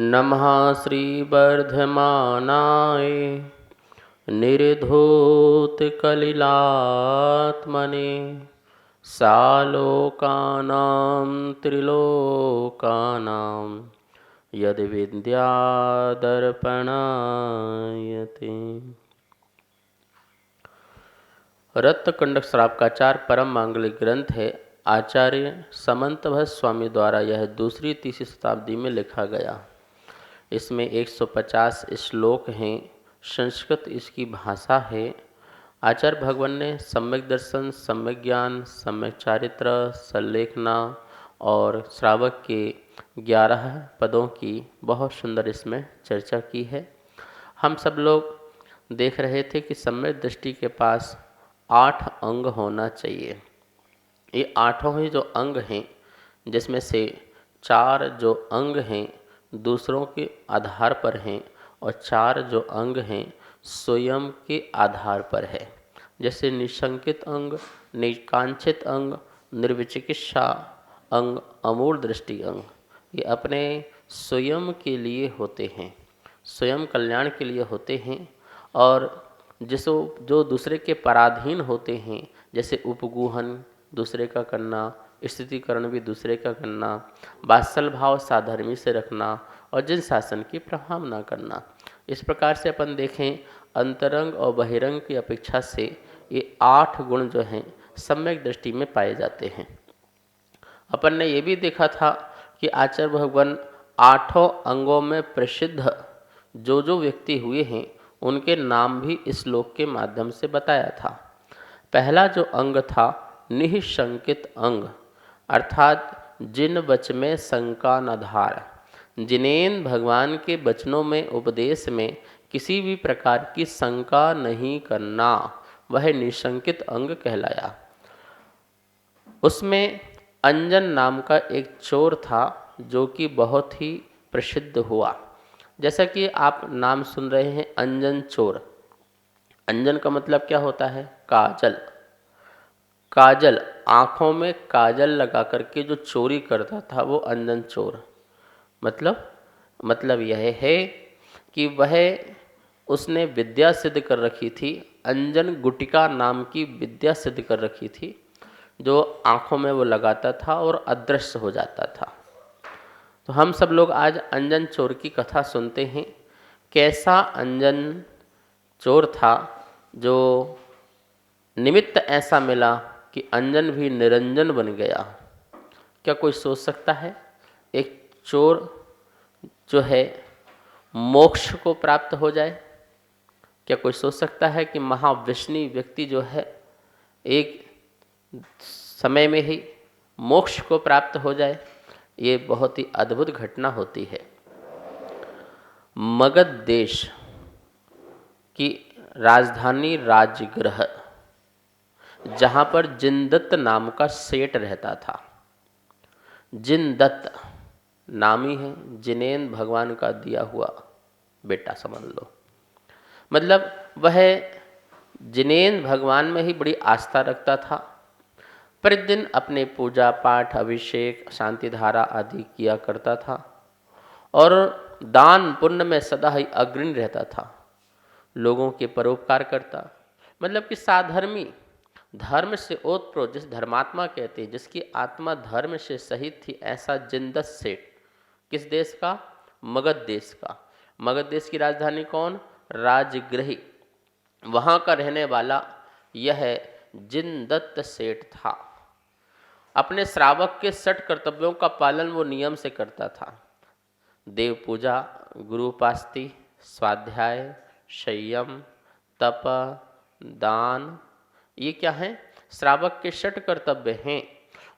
नमः श्रीवर्धमानाय निर्धूतकलिलात्मने सालोकानां त्रिलोकानां यद्विद्यादर्पणायते। रत्नकुंडक श्रावकाचार परम मांगलिक ग्रंथ है। आचार्य समंतभट्ट स्वामी द्वारा यह दूसरी तीसरी शताब्दी में लिखा गया। इसमें 150 श्लोक हैं। संस्कृत इसकी भाषा है। आचार्य भगवान ने सम्यक दर्शन, सम्यक ज्ञान, सम्यक चारित्र, संलेखना और श्रावक के 11 पदों की बहुत सुंदर इसमें चर्चा की है। हम सब लोग देख रहे थे कि सम्यक दृष्टि के पास 8 अंग होना चाहिए। ये 8 ही जो अंग हैं, जिसमें से 4 जो अंग हैं दूसरों के आधार पर हैं और 4 जो अंग हैं स्वयं के आधार पर है। जैसे निशंकित अंग, निकांक्षित अंग, निर्विचिकित्सा अंग, अमूढ़ दृष्टि अंग, ये अपने स्वयं के लिए होते हैं, स्वयं कल्याण के लिए होते हैं। और जो दूसरे के पराधीन होते हैं, जैसे उपगूहन दूसरे का करना, स्थितिकरण भी दूसरे का करना, वात्सल भाव साधर्मी से रखना और जिन शासन की प्रभाव न करना। इस प्रकार से अपन देखें अंतरंग और बहिरंग की अपेक्षा से ये 8 गुण जो हैं सम्यक दृष्टि में पाए जाते हैं। अपन ने ये भी देखा था कि आचार्य भगवान 8 अंगों में प्रसिद्ध जो व्यक्ति हुए हैं उनके नाम भी इस श्लोक के माध्यम से बताया था। पहला जो अंग था निःशंकित अंग, अर्थात जिन वच में शंका न धार, जिनेन भगवान के वचनों में उपदेश में किसी भी प्रकार की शंका नहीं करना, वह निशंकित अंग कहलाया। उसमें अंजन नाम का एक चोर था जो कि बहुत ही प्रसिद्ध हुआ। जैसा कि आप नाम सुन रहे हैं अंजन चोर। अंजन का मतलब क्या होता है? काजल। काजल, आँखों में काजल लगा करके जो चोरी करता था वो अंजन चोर। मतलब यह है कि उसने विद्या सिद्ध कर रखी थी। अंजन गुटिका नाम की विद्या सिद्ध कर रखी थी जो आँखों में वो लगाता था और अदृश्य हो जाता था। तो हम सब लोग आज अंजन चोर की कथा सुनते हैं। कैसा अंजन चोर था जो निमित्त ऐसा मिला कि अंजन भी निरंजन बन गया। क्या कोई सोच सकता है एक चोर जो है मोक्ष को प्राप्त हो जाए? क्या कोई सोच सकता है कि महाविष्णु व्यक्ति जो है एक समय में ही मोक्ष को प्राप्त हो जाए? ये बहुत ही अद्भुत घटना होती है। मगध देश की राजधानी राजगृह, जहाँ पर जिनदत्त नाम का सेठ रहता था। जिनदत्त नामी है, जिनेन भगवान का दिया हुआ बेटा समझ लो। मतलब वह जिनेन भगवान में ही बड़ी आस्था रखता था। प्रतिदिन अपने पूजा पाठ, अभिषेक, शांति धारा आदि किया करता था और दान पुण्य में सदा ही अग्रणी रहता था। लोगों के परोपकार करता, मतलब कि साधर्मी, धर्म से ओतप्रोत, जिस धर्मात्मा कहते हैं, जिसकी आत्मा धर्म से सहित थी, ऐसा जिनदत्त सेठ। किस देश का? मगध देश का। मगध देश की राजधानी कौन? राजगृह। वहाँ का रहने वाला यह जिनदत्त सेठ था। अपने श्रावक के 6 कर्तव्यों का पालन वो नियम से करता था। देव पूजा, गुरु उपासना, स्वाध्याय, संयम, तप, दान, ये क्या है? श्रावक के 6 कर्तव्य हैं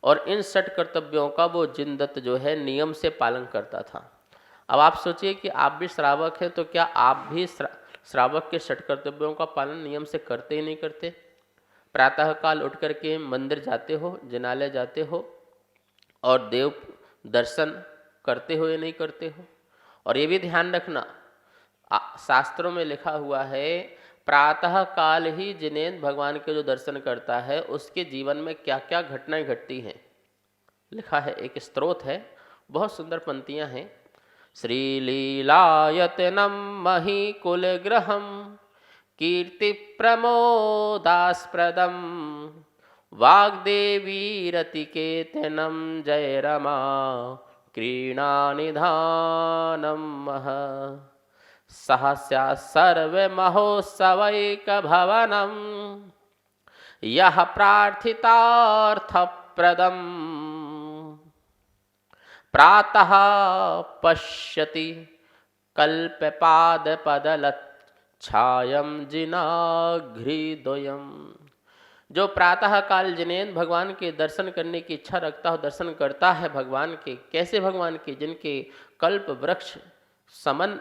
और इन 6 कर्तव्यों का वो जिनदत्त जो है नियम से पालन करता था। अब आप सोचिए कि आप भी श्रावक हैं, तो क्या आप भी श्रावक के 6 कर्तव्यों का पालन नियम से करते ही नहीं करते? प्रातःकाल उठ करके मंदिर जाते हो, जिनालय जाते हो और देव दर्शन करते हो या नहीं करते हो? और ये भी ध्यान रखना, शास्त्रों में लिखा हुआ है प्रातः काल ही जिनेन भगवान के जो दर्शन करता है उसके जीवन में क्या क्या घटनाएं घटती हैं। लिखा है, एक स्तोत्र है, बहुत सुंदर पंक्तियां हैं। श्रीलीलायतनं महीकुलगृहं कीर्तिप्रमोदास्पदं वाग्देवीरतिकेतनं जय रमा क्रीडानिधानं मह सहस्या सर्वमहोत्सवैकभवनं यः प्रार्थितार्थप्रदम् प्रातः पश्यति कल्पपादपदलच्छायं जिनाघ्रिद्वयम्। जो प्रातः काल जिनेन्द्र भगवान के दर्शन करने की इच्छा रखता हो, दर्शन करता है भगवान के। कैसे भगवान के? जिनके कल्प वृक्ष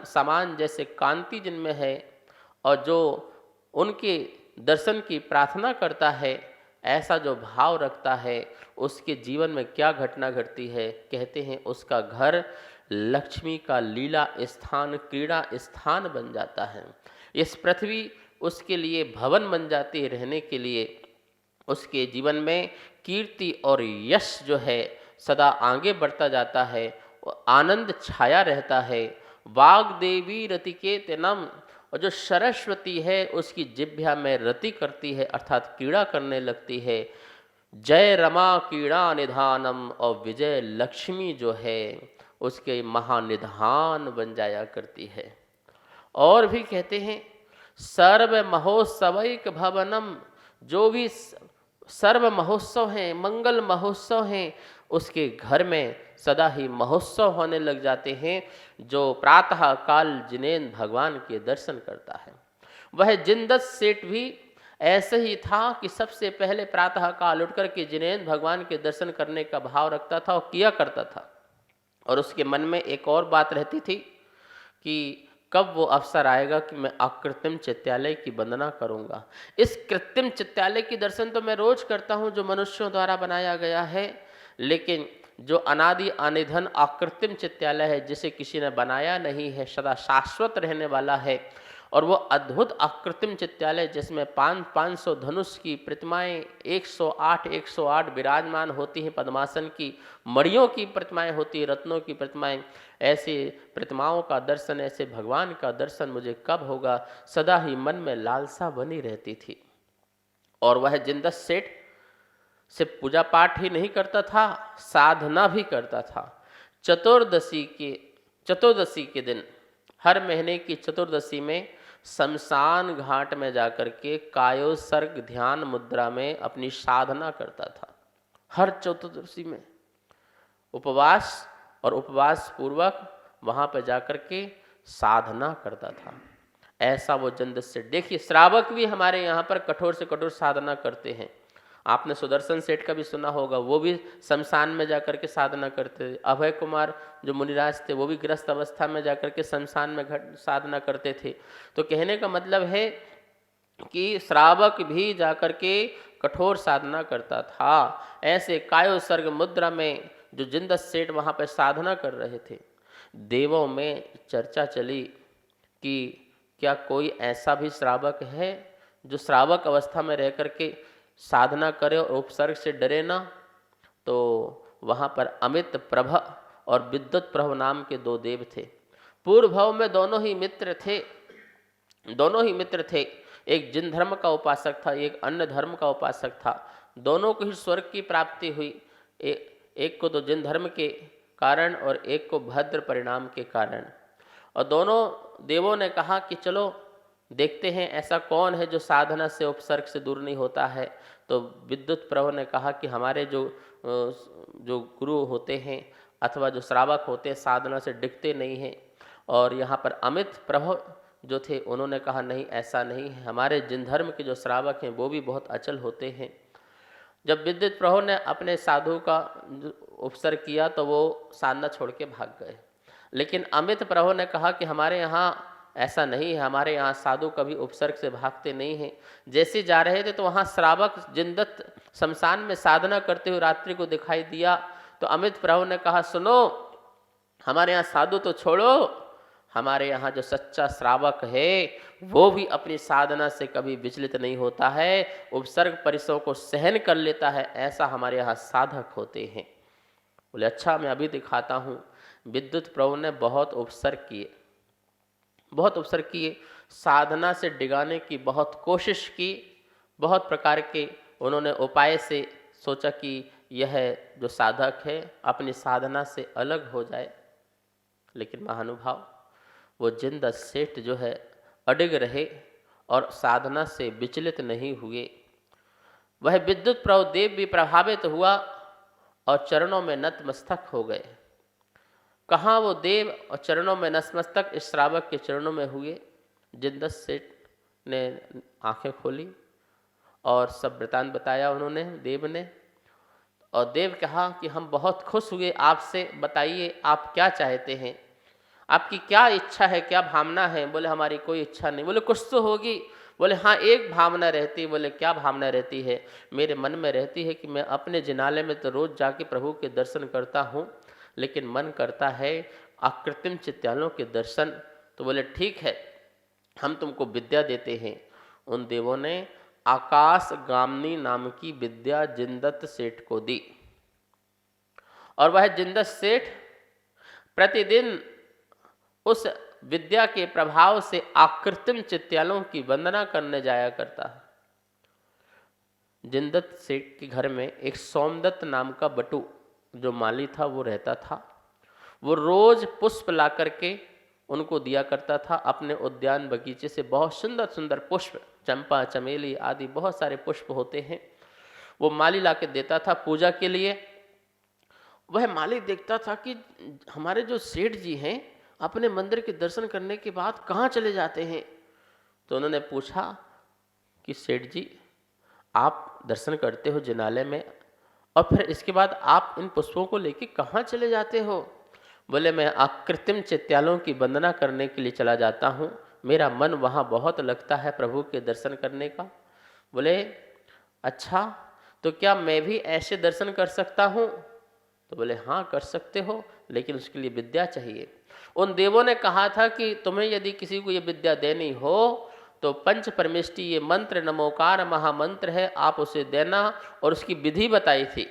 समान जैसे कांति जिनमें है, और जो उनके दर्शन की प्रार्थना करता है, ऐसा जो भाव रखता है, उसके जीवन में क्या घटना घटती है? कहते हैं उसका घर लक्ष्मी का लीला स्थान, क्रीड़ा स्थान बन जाता है। इस पृथ्वी उसके लिए भवन बन जाती है रहने के लिए। उसके जीवन में कीर्ति और यश जो है सदा आगे बढ़ता जाता है, आनंद छाया रहता है। वाग्देवी रतिकेतनम, और जो सरस्वती है उसकी जिह्वा में रति करती है, अर्थात क्रीड़ा करने लगती है। जय रमा क्रीड़ा निधानम, और विजय लक्ष्मी जो है उसके महानिधान बन जाया करती है। और भी कहते हैं सर्व महोत्सवैक भवनम, जो भी सर्व महोत्सव हैं, मंगल महोत्सव हैं, उसके घर में सदा ही महोत्सव होने लग जाते हैं। जो प्रातः काल जिनेन्द्र भगवान के दर्शन करता है, वह जिनदत्त सेठ भी ऐसे ही था कि सबसे पहले प्रातः काल उठकर के जिनेन्द्र भगवान के दर्शन करने का भाव रखता था और किया करता था। और उसके मन में एक और बात रहती थी कि कब वो अवसर आएगा कि मैं अकृत्रिम चित्तालय की वंदना करूंगा। इस कृत्रिम चित्तालय की दर्शन तो मैं रोज करता हूं जो मनुष्यों द्वारा बनाया गया है, लेकिन जो अनादि अनिधन अकृत्रिम चित्तालय है, जिसे किसी ने बनाया नहीं है, सदा शाश्वत रहने वाला है, और वो अद्भुत अकृत्रिम चित्तालय जिसमें 500 धनुष की प्रतिमाएं 108 विराजमान होती हैं, पद्मासन की मणियों की प्रतिमाएं होती हैं, रत्नों की प्रतिमाएं। ऐसी प्रतिमाओं का दर्शन, ऐसे भगवान का दर्शन मुझे कब होगा, सदा ही मन में लालसा बनी रहती थी। और वह जिनदत्त सेठ सिर्फ पूजा पाठ ही नहीं करता था, साधना भी करता था। चतुर्दशी के दिन, हर महीने की चतुर्दशी में शमशान घाट में जाकर के कायोत्सर्ग ध्यान मुद्रा में अपनी साधना करता था। हर चतुर्दशी में उपवास, और उपवास पूर्वक वहाँ पर जाकर के साधना करता था। ऐसा वो जिनदत्त सेठ। देखिए श्रावक भी हमारे यहाँ पर कठोर से कठोर साधना करते हैं। आपने सुदर्शन सेठ का भी सुना होगा, वो भी शमशान में जाकर के साधना करते थे। अभय कुमार जो मुनिराज थे, वो भी ग्रस्त अवस्था में जाकर के शमशान में साधना करते थे। तो कहने का मतलब है कि श्रावक भी जाकर के कठोर साधना करता था। ऐसे कायोत्सर्ग मुद्रा में जो जिनदत्त सेठ वहाँ पर साधना कर रहे थे, देवों में चर्चा चली कि क्या कोई ऐसा भी श्रावक है जो श्रावक अवस्था में रह करके साधना करे और उपसर्ग से डरे ना। तो वहाँ पर अमित प्रभ और विद्युत प्रभ नाम के दो देव थे। पूर्व भाव में दोनों ही मित्र थे। एक जिन धर्म का उपासक था, एक अन्य धर्म का उपासक था। दोनों को ही स्वर्ग की प्राप्ति हुई, एक को तो जिन धर्म के कारण और एक को भद्र परिणाम के कारण। और दोनों देवों ने कहा कि चलो देखते हैं ऐसा कौन है जो साधना से उपसर्ग से दूर नहीं होता है। तो विद्युत प्रभु ने कहा कि हमारे जो गुरु होते हैं अथवा जो श्रावक होते हैं साधना से डिगते नहीं हैं। और यहाँ पर अमित प्रभु जो थे उन्होंने कहा नहीं, ऐसा नहीं है, हमारे जिन धर्म के जो श्रावक हैं वो भी बहुत अचल होते हैं। जब विद्युत प्रभु ने अपने साधु का उपसर्ग किया तो वो साधना छोड़ के भाग गए। लेकिन अमित प्रभु ने कहा कि हमारे यहाँ ऐसा नहीं है, हमारे यहाँ साधु कभी उपसर्ग से भागते नहीं हैं। जैसे जा रहे थे तो वहाँ श्रावक जिनदत्त शमशान में साधना करते हुए रात्रि को दिखाई दिया। तो अमित प्रभु ने कहा सुनो, हमारे यहाँ साधु तो छोड़ो, हमारे यहाँ जो सच्चा श्रावक है वो भी अपनी साधना से कभी विचलित नहीं होता है, उपसर्ग परिसरों को सहन कर लेता है, ऐसा हमारे यहाँ साधक होते हैं। बोले अच्छा मैं अभी दिखाता हूँ। विद्युत प्रभु ने बहुत उपसर किए, साधना से डिगाने की बहुत कोशिश की, बहुत प्रकार के उन्होंने उपाय से सोचा कि यह जो साधक है अपनी साधना से अलग हो जाए, लेकिन महानुभाव वो जिंद सेठ जो है अडिग रहे और साधना से विचलित नहीं हुए। वह विद्युत प्रभु देव भी प्रभावित हुआ और चरणों में नतमस्तक हो गए। कहाँ वो देव और चरणों में नतमस्तक इस श्रावक के चरणों में हुए। जिंद सेठ ने आंखें खोली और सब वृतांत बताया उन्होंने, देव ने। और देव कहा कि हम बहुत खुश हुए आपसे, बताइए आप क्या चाहते हैं, आपकी क्या इच्छा है, क्या भावना है। बोले हमारी कोई इच्छा नहीं। बोले कुछ तो होगी। बोले हाँ एक भावना रहती है। बोले क्या भावना रहती है। मेरे मन में रहती है कि मैं अपने जिनालय में तो रोज़ जाके प्रभु के दर्शन करता हूँ, लेकिन मन करता है अकृत्रिम चित्यालों के दर्शन। तो बोले ठीक है, हम तुमको विद्या देते हैं। उन देवों ने आकाश गामनी नाम की विद्या जिंदत सेठ को दी और वह जिंदत सेठ प्रतिदिन उस विद्या के प्रभाव से आकृत्रिम चित्यालों की वंदना करने जाया करता है। जिंदत सेठ के घर में एक सोमदत्त नाम का बटू जो माली था वो रहता था। वो रोज पुष्प ला करके उनको दिया करता था। अपने उद्यान बगीचे से बहुत सुंदर सुंदर पुष्प, चंपा चमेली आदि बहुत सारे पुष्प होते हैं, वो माली ला के देता था पूजा के लिए। वह माली देखता था कि हमारे जो सेठ जी हैं अपने मंदिर के दर्शन करने के बाद कहाँ चले जाते हैं। तो उन्होंने पूछा कि सेठ जी आप दर्शन करते हो जिनालय में और फिर इसके बाद आप इन पुष्पों को लेके कहाँ चले जाते हो। बोले मैं अकृत्रिम चित्यालों की वंदना करने के लिए चला जाता हूँ, मेरा मन वहाँ बहुत लगता है प्रभु के दर्शन करने का। बोले अच्छा, तो क्या मैं भी ऐसे दर्शन कर सकता हूँ। तो बोले हाँ कर सकते हो, लेकिन उसके लिए विद्या चाहिए। उन देवों ने कहा था कि तुम्हें यदि किसी को ये विद्या देनी हो तो पंच परमेष्टि ये मंत्र नमोकार महामंत्र है, आप उसे देना। और उसकी विधि बताई थी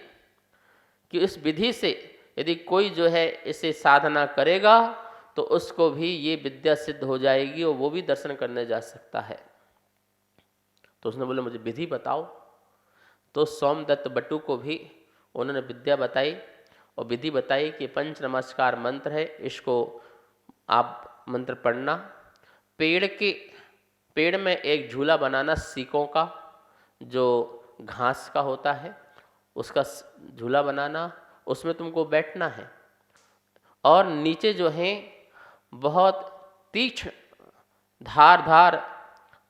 कि इस विधि से यदि कोई जो है इसे साधना करेगा तो उसको भी ये विद्या सिद्ध हो जाएगी और वो भी दर्शन करने जा सकता है। तो उसने बोले मुझे विधि बताओ। तो सोमदत्त बटू को भी उन्होंने विद्या बताई और विधि बताई कि पंच नमस्कार मंत्र है, इसको आप मंत्र पढ़ना। पेड़ में एक झूला बनाना सीकों का, जो घास का होता है उसका झूला बनाना, उसमें तुमको बैठना है। और नीचे जो है बहुत तीक्ष्ण धार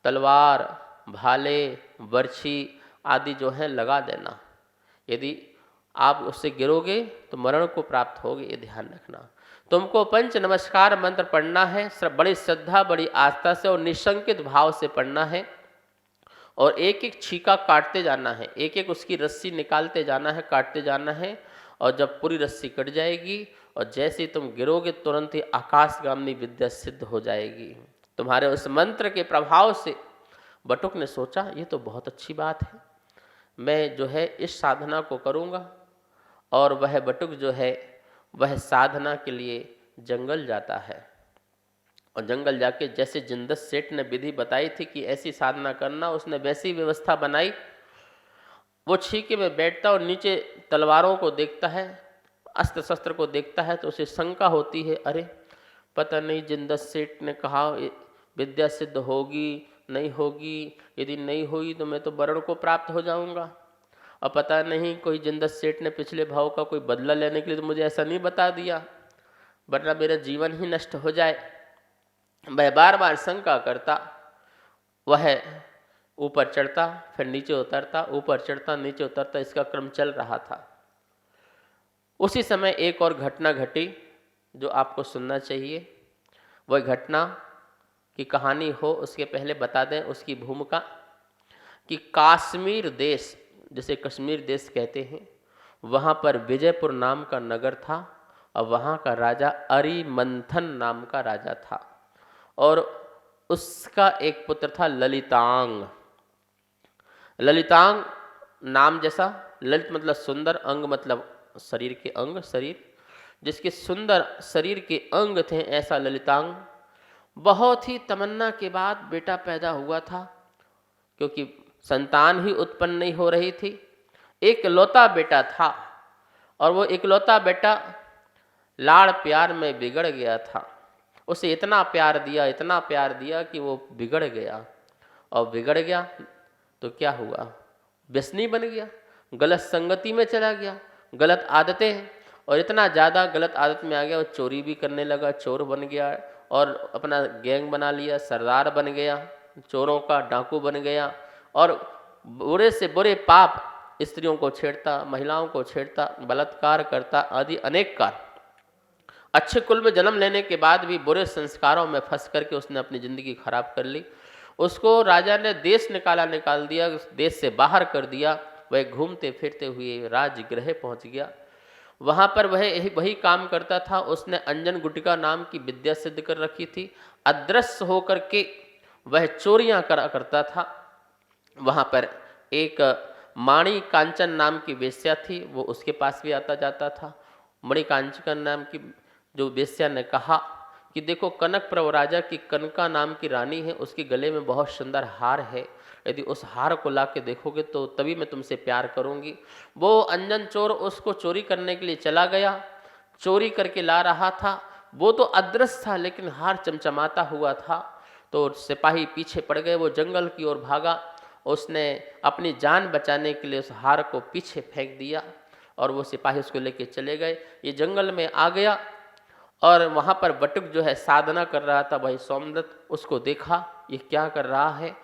तलवार, भाले, बर्छी आदि जो है लगा देना। यदि आप उससे गिरोगे तो मरण को प्राप्त होगे, ये ध्यान रखना। तुमको पंच नमस्कार मंत्र पढ़ना है, बड़ी श्रद्धा बड़ी आस्था से और निशंकित भाव से पढ़ना है। और एक एक छीका काटते जाना है, एक एक उसकी रस्सी निकालते जाना है, काटते जाना है। और जब पूरी रस्सी कट जाएगी और जैसे ही तुम गिरोगे तुरंत ही आकाशगामी विद्या सिद्ध हो जाएगी तुम्हारे उस मंत्र के प्रभाव से। बटुक ने सोचा ये तो बहुत अच्छी बात है, मैं जो है इस साधना को करूँगा। और वह बटुक जो है वह साधना के लिए जंगल जाता है और जंगल जाके जैसे जिंदत सेठ ने विधि बताई थी कि ऐसी साधना करना, उसने वैसी व्यवस्था बनाई। वो छीके में बैठता और नीचे तलवारों को देखता है, अस्त्र शस्त्र को देखता है, तो उसे शंका होती है, अरे पता नहीं जिंदत सेठ ने कहा विद्या सिद्ध होगी नहीं होगी, यदि नहीं हुई तो मैं तो मरण को प्राप्त हो जाऊंगा। और पता नहीं कोई जिंदत सेठ ने पिछले भाव का कोई बदला लेने के लिए तो मुझे ऐसा नहीं बता दिया, वरना मेरा जीवन ही नष्ट हो जाए। वह बार बार शंका करता, वह ऊपर चढ़ता फिर नीचे उतरता, ऊपर चढ़ता नीचे उतरता, इसका क्रम चल रहा था। उसी समय एक और घटना घटी जो आपको सुनना चाहिए। वह घटना की कहानी हो उसके पहले बता दें उसकी भूमिका कि कश्मीर देश, जिसे कश्मीर देश कहते हैं, वहाँ पर विजयपुर नाम का नगर था और वहाँ का राजा अरिमंथन नाम का राजा था और उसका एक पुत्र था ललितांग। ललितांग नाम जैसा, ललित मतलब सुंदर, अंग मतलब शरीर के अंग, शरीर जिसके सुंदर शरीर के अंग थे, ऐसा ललितांग। बहुत ही तमन्ना के बाद बेटा पैदा हुआ था, क्योंकि संतान ही उत्पन्न नहीं हो रही थी। एक लौता बेटा था और वो इकलौता बेटा लाड़ प्यार में बिगड़ गया था। उसे इतना प्यार दिया कि वो बिगड़ गया, और बिगड़ गया तो क्या हुआ, व्यसनी बन गया, गलत संगति में चला गया, गलत आदतें हैं, और इतना ज़्यादा गलत आदत में आ गया, वो चोरी भी करने लगा, चोर बन गया और अपना गैंग बना लिया, सरदार बन गया, चोरों का डाकू बन गया, और बुरे से बुरे पाप, स्त्रियों को छेड़ता, महिलाओं को छेड़ता, बलात्कार करता, आदि अनेक कार्य। अच्छे कुल में जन्म लेने के बाद भी बुरे संस्कारों में फंस करके उसने अपनी ज़िंदगी खराब कर ली। उसको राजा ने देश निकाल दिया, देश से बाहर कर दिया। वह घूमते फिरते हुए राजगृह पहुंच गया। वहाँ पर वही काम करता था। उसने अंजन गुटिका नाम की विद्या सिद्ध कर रखी थी। अदृश्य होकर के वह चोरियाँ करा करता था। वहाँ पर एक माणी कांचन नाम की वेश्या थी, वो उसके पास भी आता जाता था। मणि कांचन नाम की जो वेश्या ने कहा कि देखो, कनक प्रभ राजा की कनका नाम की रानी है, उसके गले में बहुत सुंदर हार है, यदि उस हार को ला के देखोगे तो तभी मैं तुमसे प्यार करूंगी। वो अंजन चोर उसको चोरी करने के लिए चला गया, चोरी करके ला रहा था। वो तो अदृश्य था, लेकिन हार चमचमाता हुआ था। तो सिपाही पीछे पड़ गए, वो जंगल की ओर भागा। उसने अपनी जान बचाने के लिए उस हार को पीछे फेंक दिया, और वो सिपाही उसको लेके चले गए। ये जंगल में आ गया, और वहाँ पर बटुक जो है साधना कर रहा था। भाई सोमदत्त उसको देखा, ये क्या कर रहा है,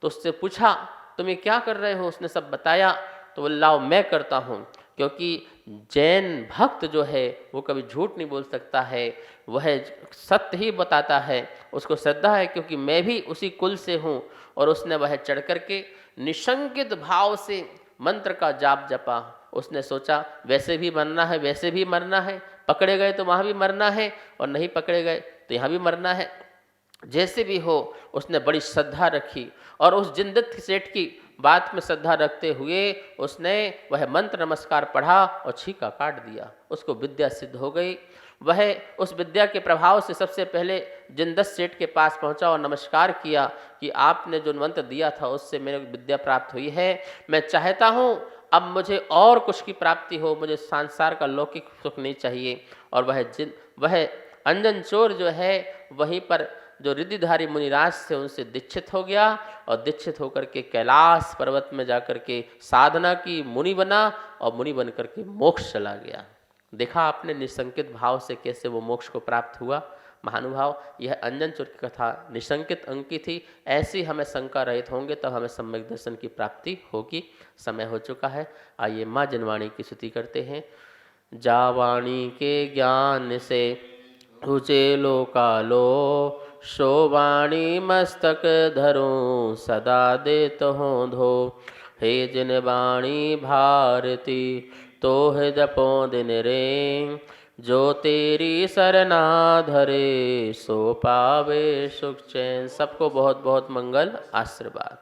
तो उससे पूछा तुम ये क्या कर रहे हो। उसने सब बताया। तो बोले लाओ मैं करता हूँ, क्योंकि जैन भक्त जो है वो कभी झूठ नहीं बोल सकता है, वह सत्य ही बताता है। उसको श्रद्धा है, क्योंकि मैं भी उसी कुल से हूँ। और उसने वह चढ़ करके निशंकित भाव से मंत्र का जाप जपा। उसने सोचा वैसे भी मरना है, वैसे भी मरना है, पकड़े गए तो वहाँ भी मरना है, और नहीं पकड़े गए तो यहाँ भी मरना है, जैसे भी हो। उसने बड़ी श्रद्धा रखी, और उस जिंदत सेठ की बात में श्रद्धा रखते हुए उसने वह मंत्र नमस्कार पढ़ा और छीका काट दिया। उसको विद्या सिद्ध हो गई। वह उस विद्या के प्रभाव से सबसे पहले जिंदत सेठ के पास पहुंचा और नमस्कार किया कि आपने जो मंत्र दिया था उससे मेरे विद्या प्राप्त हुई है। मैं चाहता हूँ अब मुझे और कुछ की प्राप्ति हो, मुझे संसार का लौकिक सुख नहीं चाहिए। और वह अंजन चोर जो है वहीं पर जो रिद्धिधारी मुनिराज थे उनसे दीक्षित हो गया, और दीक्षित होकर के कैलाश पर्वत में जाकर के साधना की, मुनि बना, और मुनि बन करके मोक्ष चला गया। देखा आपने निसंकित भाव से कैसे वो मोक्ष को प्राप्त हुआ। महानुभाव, यह अंजन चोर की कथा निसंकित अंक की थी। ऐसी हमें शंका रहित होंगे तब हमें सम्यक दर्शन की प्राप्ति होगी। समय हो चुका है, आइए माँ जनवाणी की स्तुति करते हैं। जावाणी के ज्ञान से उचेलो कालो, शोवाणी मस्तक धरूं सदा देत हो धो। हे जिन वाणी भारती तोह जपो दिन रे, जो तेरी सरना धरे सो पावे सुख चैन। सबको बहुत बहुत मंगल आशीर्वाद।